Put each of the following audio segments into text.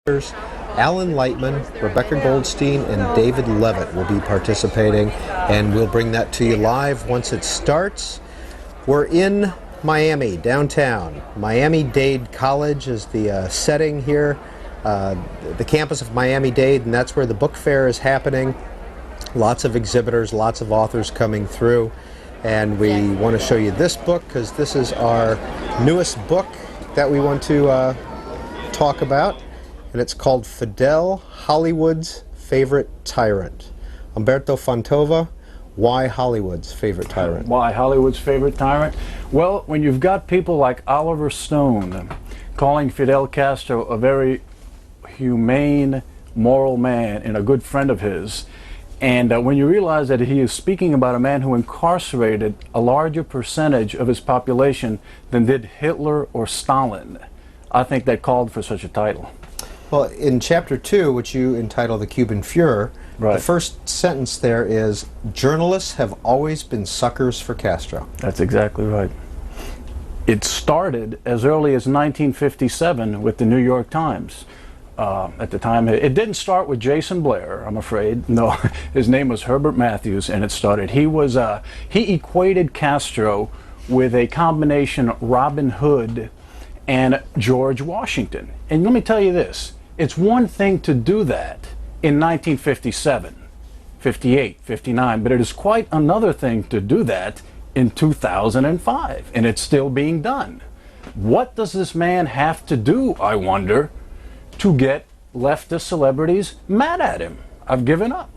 Alan Lightman, Rebecca Goldstein, and David Levitt will be participating, and we'll bring that to you live once it starts. We're in Miami, downtown. Miami-Dade College is the setting here, the campus of Miami-Dade, and that's where the book fair is happening. Lots of exhibitors, lots of authors coming through, and we want to show you this book because this is our newest book that we want to talk about. And it's called Fidel, Hollywood's Favorite Tyrant. Umberto Fontova, why Hollywood's favorite tyrant? Why Hollywood's favorite tyrant? Well, when you've got people like Oliver Stone calling Fidel Castro a very humane, moral man and a good friend of his, and when you realize that he is speaking about a man who incarcerated a larger percentage of his population than did Hitler or Stalin, I think that called for such a title. Well, in chapter 2, which you entitle The Cuban Fuhrer, right, the first sentence there is, journalists have always been suckers for Castro. That's exactly right. It started as early as 1957 with the New York Times. At the time, it didn't start with Jason Blair, I'm afraid. No, his name was Herbert Matthews, and it started. He equated Castro with a combination Robin Hood and George Washington. And let me tell you this, it's one thing to do that in 1957, 58, 59, but it is quite another thing to do that in 2005, and it's still being done. What does this man have to do, I wonder, to get leftist celebrities mad at him? I've given up.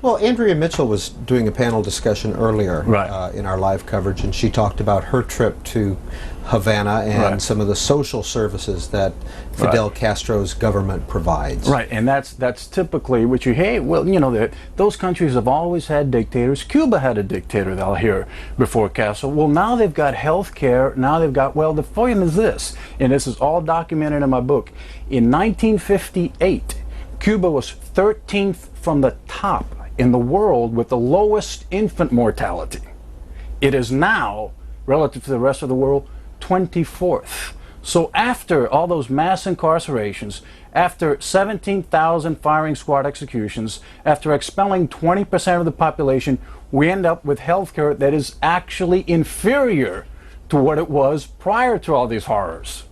Well, Andrea Mitchell was doing a panel discussion earlier right, in our live coverage, and she talked about her trip to Havana and right, some of the social services that Fidel right, Castro's government provides. Right, and that's typically what you hate. Well, you know, those countries have always had dictators. Cuba had a dictator, they'll hear, before Castro. Well, now they've got health care. Now they've got, well, the point is this, and this is all documented in my book. In 1958, Cuba was 13th from the top in the world with the lowest infant mortality. It is now, relative to the rest of the world, 24th. So after all those mass incarcerations, after 17,000 firing squad executions, after expelling 20% of the population, we end up with healthcare that is actually inferior to what it was prior to all these horrors.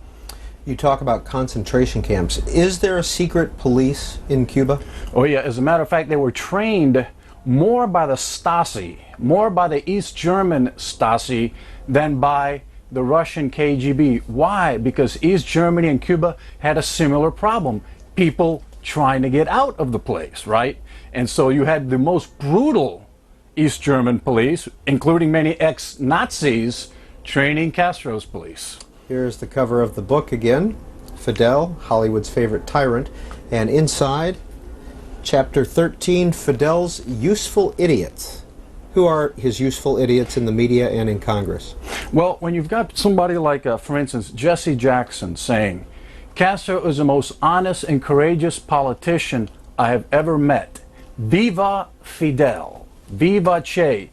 You talk about concentration camps. Is there a secret police in Cuba? Oh yeah, as a matter of fact, they were trained more by the Stasi, more by the East German Stasi than by the Russian KGB. Why? Because East Germany and Cuba had a similar problem. People trying to get out of the place, right? And so you had the most brutal East German police, including many ex-Nazis, training Castro's police. Here's the cover of the book again, Fidel, Hollywood's Favorite Tyrant, and inside, Chapter 13, Fidel's Useful Idiots. Who are his useful idiots in the media and in Congress? Well, when you've got somebody like, for instance, Jesse Jackson saying, Castro is the most honest and courageous politician I have ever met. Viva Fidel. Viva Che.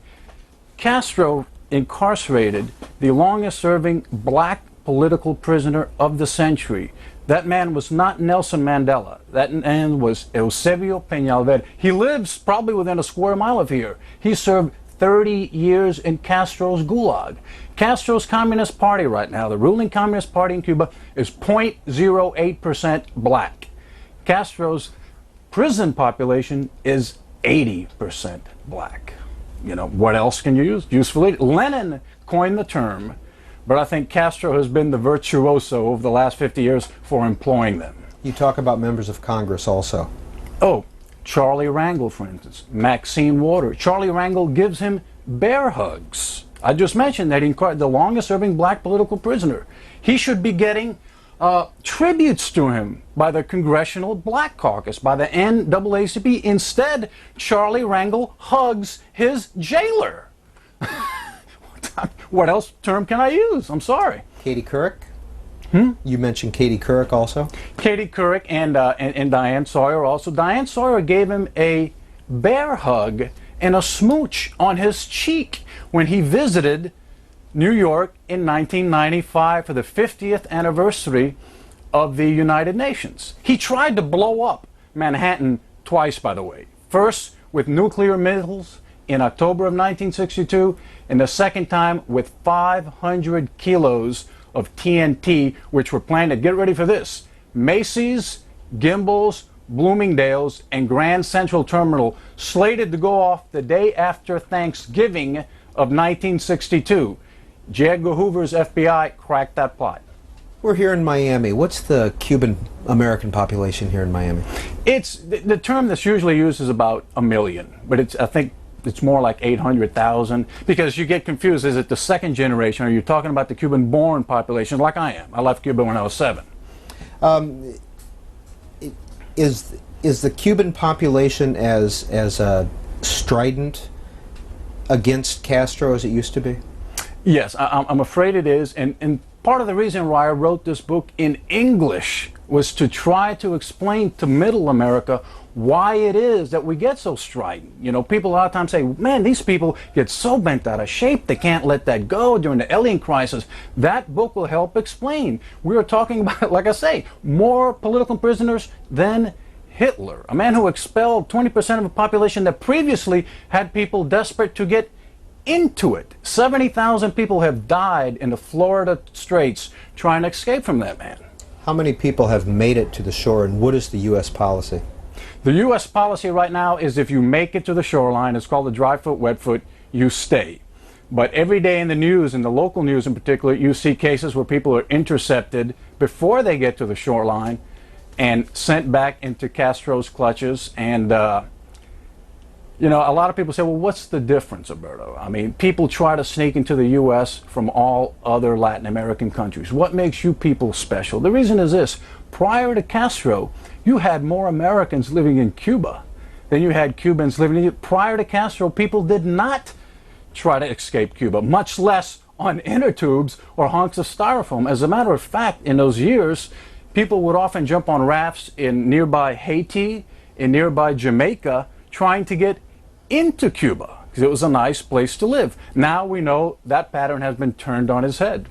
Castro incarcerated the longest-serving black political prisoner of the century. That man was not Nelson Mandela. That man was Eusebio Peñalver. He lives probably within a square mile of here. He served 30 years in Castro's gulag. Castro's Communist Party right now, the ruling Communist Party in Cuba, is 0.08% black. Castro's prison population is 80% black. You know, what else can you use? Useful idiot. Lenin coined the term, but I think Castro has been the virtuoso over the last 50 years for employing them. You talk about members of Congress also. Oh, Charlie Rangel, for instance, Maxine Waters. Charlie Rangel gives him bear hugs. I just mentioned that the longest-serving black political prisoner. He should be getting tributes to him by the Congressional Black Caucus, by the NAACP. Instead, Charlie Rangel hugs his jailer. What else term can I use? I'm sorry. Katie Couric? You mentioned Katie Couric also? Katie Couric and Diane Sawyer also. Diane Sawyer gave him a bear hug and a smooch on his cheek when he visited New York in 1995 for the 50th anniversary of the United Nations. He tried to blow up Manhattan twice, by the way. First with nuclear missiles in October of 1962, and the second time with 500 kilos of TNT, which were planted, get ready for this, Macy's, Gimbel's, Bloomingdale's, and Grand Central Terminal, slated to go off the day after Thanksgiving of 1962. J. Edgar Hoover's FBI cracked that plot. We're here in Miami. What's the Cuban American population here in Miami? It's the term that's usually used is about 1 million, but I think it's more like 800,000, because you get confused. Is it the second generation, or are you talking about the Cuban-born population, like I am? I left Cuba when I was 7. Is the Cuban population as strident against Castro as it used to be? Yes, I'm afraid it is, and part of the reason why I wrote this book in English was to try to explain to Middle America why it is that we get so strident. You know, people a lot of times say, man, these people get so bent out of shape, they can't let that go during the alien crisis. That book will help explain. We are talking about, like I say, more political prisoners than Hitler, a man who expelled 20% of a population that previously had people desperate to get into it. 70,000 people have died in the Florida Straits trying to escape from that man. How many people have made it to the shore, and what is the U.S. policy? The U.S. policy right now is if you make it to the shoreline, it's called the dry foot, wet foot, you stay. But every day in the news, in the local news in particular, you see cases where people are intercepted before they get to the shoreline and sent back into Castro's clutches. And you know, a lot of people say, well, what's the difference, Alberto? I mean, people try to sneak into the U.S. from all other Latin American countries. What makes you people special? The reason is this. Prior to Castro, you had more Americans living in Cuba than you had Cubans living in. Prior to Castro, people did not try to escape Cuba, much less on inner tubes or hunks of styrofoam. As a matter of fact, in those years, people would often jump on rafts in nearby Haiti, in nearby Jamaica, trying to get into Cuba, because it was a nice place to live. Now we know that pattern has been turned on its head.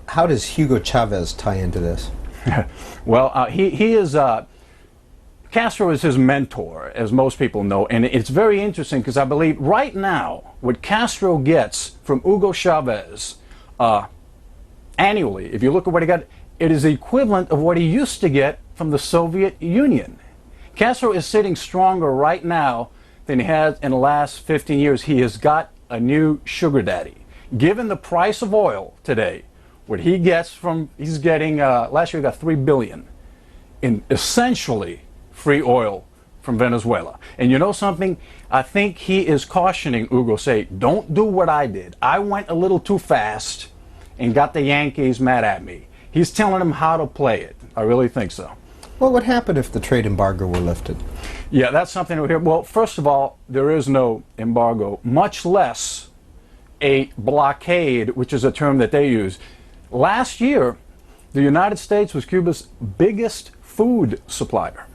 How does Hugo Chavez tie into this? Well, he is, Castro is his mentor, as most people know, and it's very interesting because I believe right now what Castro gets from Hugo Chavez annually, if you look at what he got, it is the equivalent of what he used to get from the Soviet Union. Castro is sitting stronger right now than he has in the last 15 years. He has got a new sugar daddy. Given the price of oil today, what he gets from, he's getting, last year he got $3 billion in essentially free oil from Venezuela. And you know something? I think he is cautioning Hugo, say, don't do what I did. I went a little too fast and got the Yankees mad at me. He's telling him how to play it. I really think so. What would happen if the trade embargo were lifted? Yeah, that's something we hear. Well, first of all, there is no embargo, much less a blockade, which is a term that they use. Last year, the United States was Cuba's biggest food supplier.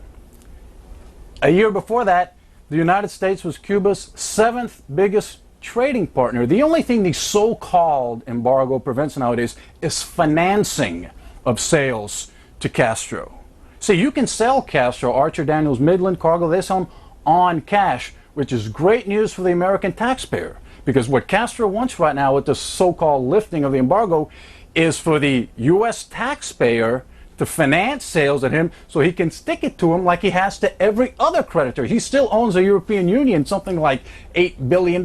A year before that, the United States was Cuba's 7th biggest trading partner. The only thing the so-called embargo prevents nowadays is financing of sales to Castro. See, you can sell Castro, Archer Daniels, Midland, Cargill, they sell them on cash, which is great news for the American taxpayer. Because what Castro wants right now with the so-called lifting of the embargo is for the U.S. taxpayer to finance sales at him so he can stick it to him like he has to every other creditor. He still owns the European Union, something like $8 billion,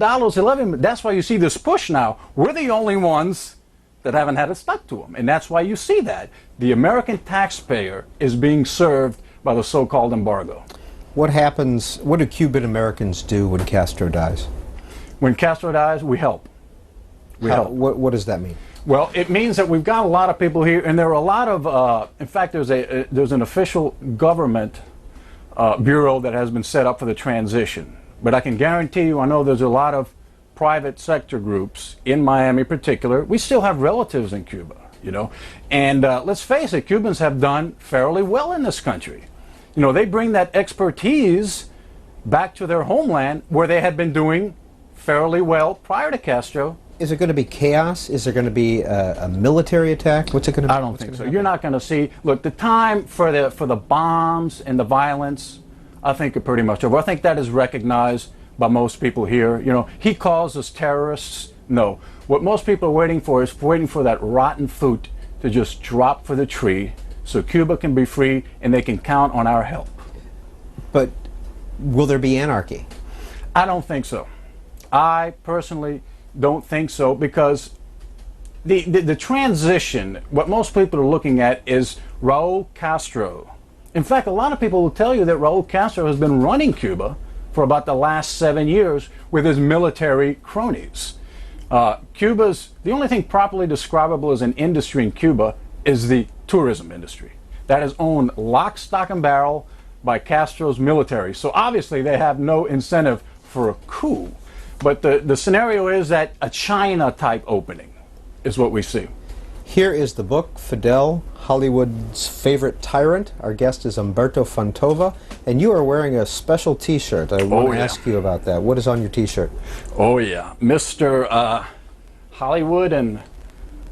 That's why you see this push now. We're the only ones that haven't had it stuck to them. And that's why you see that. The American taxpayer is being served by the so-called embargo. What happens, what do Cuban Americans do when Castro dies? When Castro dies, we help. We help. What does that mean? Well, it means that we've got a lot of people here, and there are a lot of, in fact, there's an official government bureau that has been set up for the transition. But I can guarantee you, I know there's a lot of private sector groups in Miami in particular. We still have relatives in Cuba, you know. And let's face it, Cubans have done fairly well in this country. You know, they bring that expertise back to their homeland where they had been doing fairly well prior to Castro Is it going to be chaos? Is there going to be a military attack? What's it going to be? I don't think so. You're not going to see. Look, the time for the bombs and the violence, I think, are pretty much over. I think that is recognized by most people here. You know, he calls us terrorists. No, what most people are waiting for is waiting for that rotten fruit to just drop for the tree, so Cuba can be free and they can count on our help. But will there be anarchy? I don't think so. I personally don't think so, because the transition, what most people are looking at is Raul Castro. In fact, a lot of people will tell you that Raul Castro has been running Cuba for about the last 7 years with his military cronies. The only thing properly describable as an industry in Cuba is the tourism industry. That is owned lock, stock, and barrel by Castro's military. So obviously they have no incentive for a coup. But the scenario is that a China-type opening is what we see. Here is the book, Fidel, Hollywood's Favorite Tyrant. Our guest is Humberto Fontova, and you are wearing a special T-shirt. I want to ask you about that. What is on your T-shirt? Oh, yeah. Mr. Hollywood and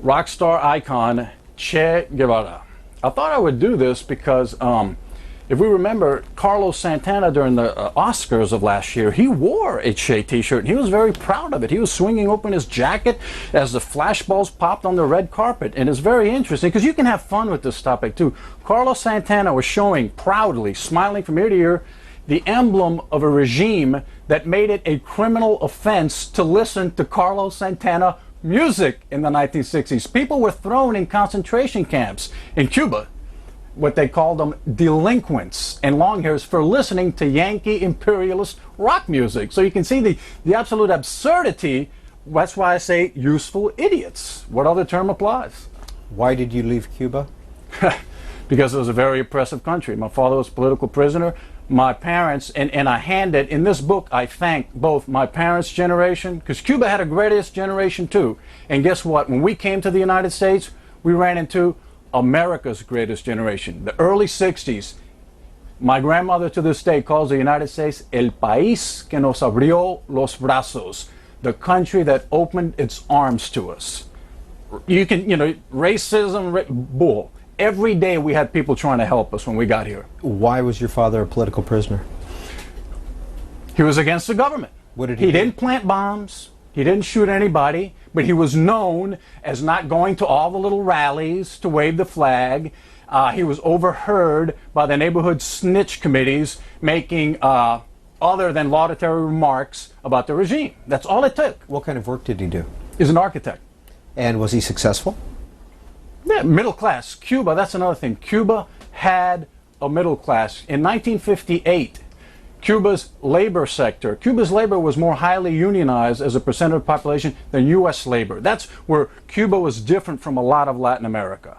rock star icon Che Guevara. I thought I would do this because if we remember, Carlos Santana during the Oscars of last year, he wore a Che T-shirt, and he was very proud of it. He was swinging open his jacket as the flashballs popped on the red carpet, and it's very interesting because you can have fun with this topic too. Carlos Santana was showing proudly, smiling from ear to ear, the emblem of a regime that made it a criminal offense to listen to Carlos Santana music in the 1960s. People were thrown in concentration camps in Cuba, what they called them delinquents and longhairs, for listening to Yankee imperialist rock music. So you can see the absolute absurdity. That's why I say useful idiots. What other term applies? Why did you leave Cuba? Because it was a very oppressive country. My father was a political prisoner. My parents, and I handed, in this book, I thank both my parents' generation, because Cuba had a greatest generation too. And guess what? When we came to the United States, we ran into America's greatest generation. The early 60s, my grandmother to this day calls the United States el país que nos abrió los brazos, the country that opened its arms to us. You can, racism, bull. Every day we had people trying to help us when we got here. Why was your father a political prisoner? He was against the government. What did he do? He didn't plant bombs. He didn't shoot anybody, but he was known as not going to all the little rallies to wave the flag. He was overheard by the neighborhood snitch committees making other than laudatory remarks about the regime. That's all it took. What kind of work did he do? He's an architect. And was he successful? Yeah, middle class. Cuba, that's another thing. Cuba had a middle class. In 1958, Cuba's labor sector, Cuba's labor was more highly unionized as a percent of the population than U.S. labor. That's where Cuba was different from a lot of Latin America.